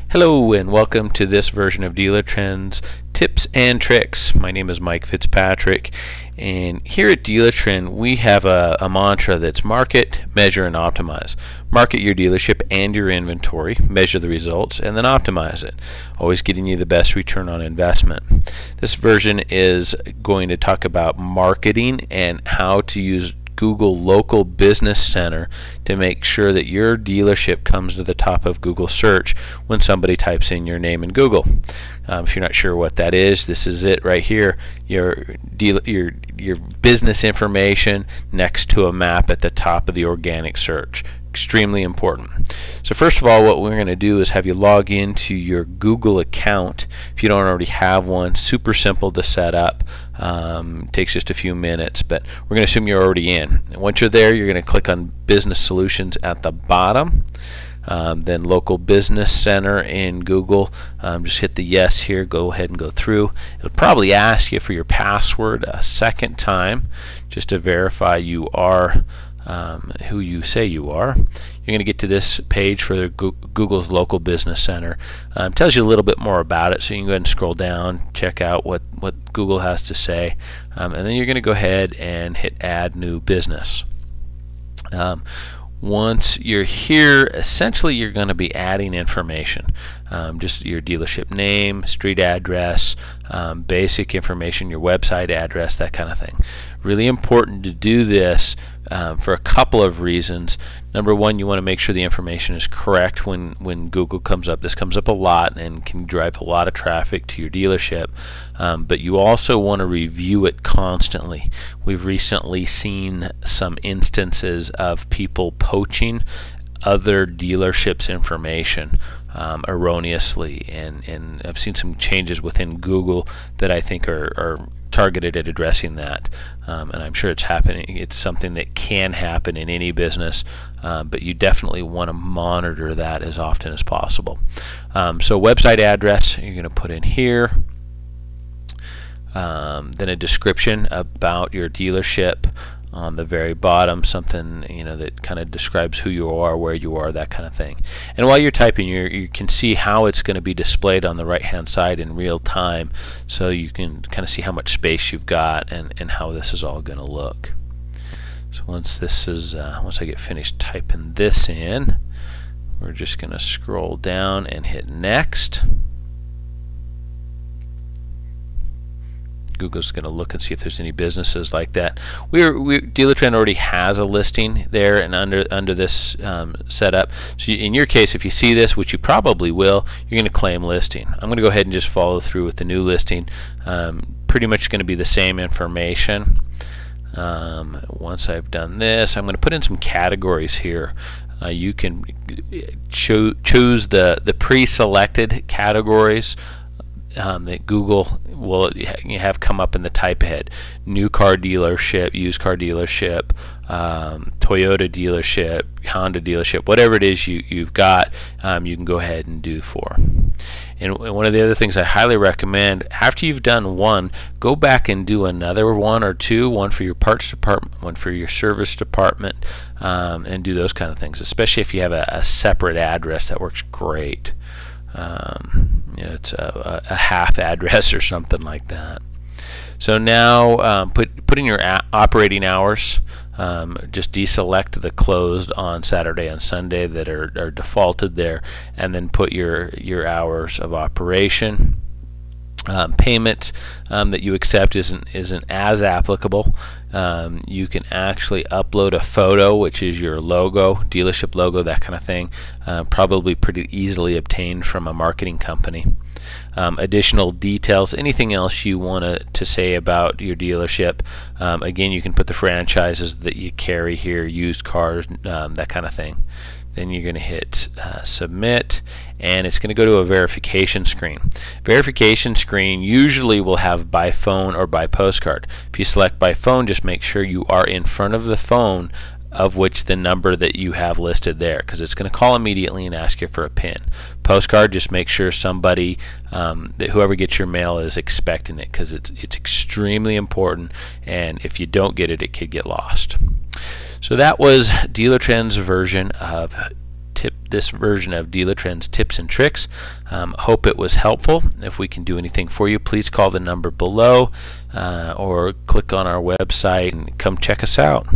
Hello and welcome to this version of Dealer Trends Tips and Tricks. My name is Mike Fitzpatrick, and here at Dealer Trend we have a mantra that's market, measure, and optimize. Market your dealership and your inventory, measure the results, and then optimize it, always getting you the best return on investment. This version is going to talk about marketing and how to use Google Local Business Center to make sure that your dealership comes to the top of Google search when somebody types in your name in Google. If you're not sure what that is, this is it right here. Your business information next to a map at the top of the organic search. Extremely important. So first of all, what we're going to do is have you log into your Google account if you don't already have one. Super simple to set up. Takes just a few minutes, but we're going to assume you're already in. And once you're there, you're going to click on Business Solutions at the bottom. Then Local Business Center in Google. Just hit the yes here. Go ahead and go through. It'll probably ask you for your password a second time just to verify you are who you say you are. You're going to get to this page for Google's Local Business Center. Tells you a little bit more about it, so you can go ahead and scroll down, check out what Google has to say, and then you're going to go ahead and hit Add New Business. Once you're here, essentially you're going to be adding information, just your dealership name, street address, basic information, your website address, that kind of thing. Really important to do this for a couple of reasons. Number one, you want to make sure the information is correct when Google comes up. This comes up a lot and can drive a lot of traffic to your dealership, but you also want to review it constantly. We've recently seen some instances of people poaching other dealerships' information erroneously, and I've seen some changes within Google that I think are targeted at addressing that, and I'm sure it's happening. It's something that can happen in any business, but you definitely want to monitor that as often as possible. So website address you're going to put in here, then a description about your dealership on the very bottom, something that kind of describes who you are, where you are, that kind of thing. And while you're typing, you can see how it's going to be displayed on the right hand side in real time, so you can kind of see how much space you've got and how this is all going to look. So once I get finished typing this in, we're just going to scroll down and hit next. Google's going to look and see if there's any businesses like that. Dealer Trend already has a listing there and under this setup. So in your case, if you see this, which you probably will, you're going to claim listing. I'm going to go ahead and just follow through with the new listing. Pretty much going to be the same information. Once I've done this, I'm going to put in some categories here. You can choose the pre-selected categories that Google will have come up in the type ahead. New car dealership, used car dealership, Toyota dealership, Honda dealership, whatever it is you've got, you can go ahead and do for. And one of the other things I highly recommend, after you've done one, go back and do another one or two, one for your parts department, one for your service department, and do those kind of things, especially if you have a separate address. That works great. It's a half address or something like that. So now put in your operating hours. Just deselect the closed on Saturday and Sunday that are defaulted there, and then put your hours of operation. Payment that you accept isn't as applicable. You can actually upload a photo, which is your logo, dealership logo, that kind of thing, probably pretty easily obtained from a marketing company. Additional details, anything else you want to say about your dealership. Again, you can put the franchises that you carry here, used cars, that kind of thing. Then you're going to hit submit, and it's going to go to a verification screen. Verification screen usually will have by phone or by postcard. If you select by phone, just make sure you are in front of the phone of which the number that you have listed there, because it's going to call immediately and ask you for a PIN. Postcard, just make sure somebody, that whoever gets your mail is expecting it, because it's extremely important, and if you don't get it, it could get lost. So that was Dealer Trend's version of this version of Dealertrend's tips and tricks. Hope it was helpful. If we can do anything for you, please call the number below or click on our website and come check us out.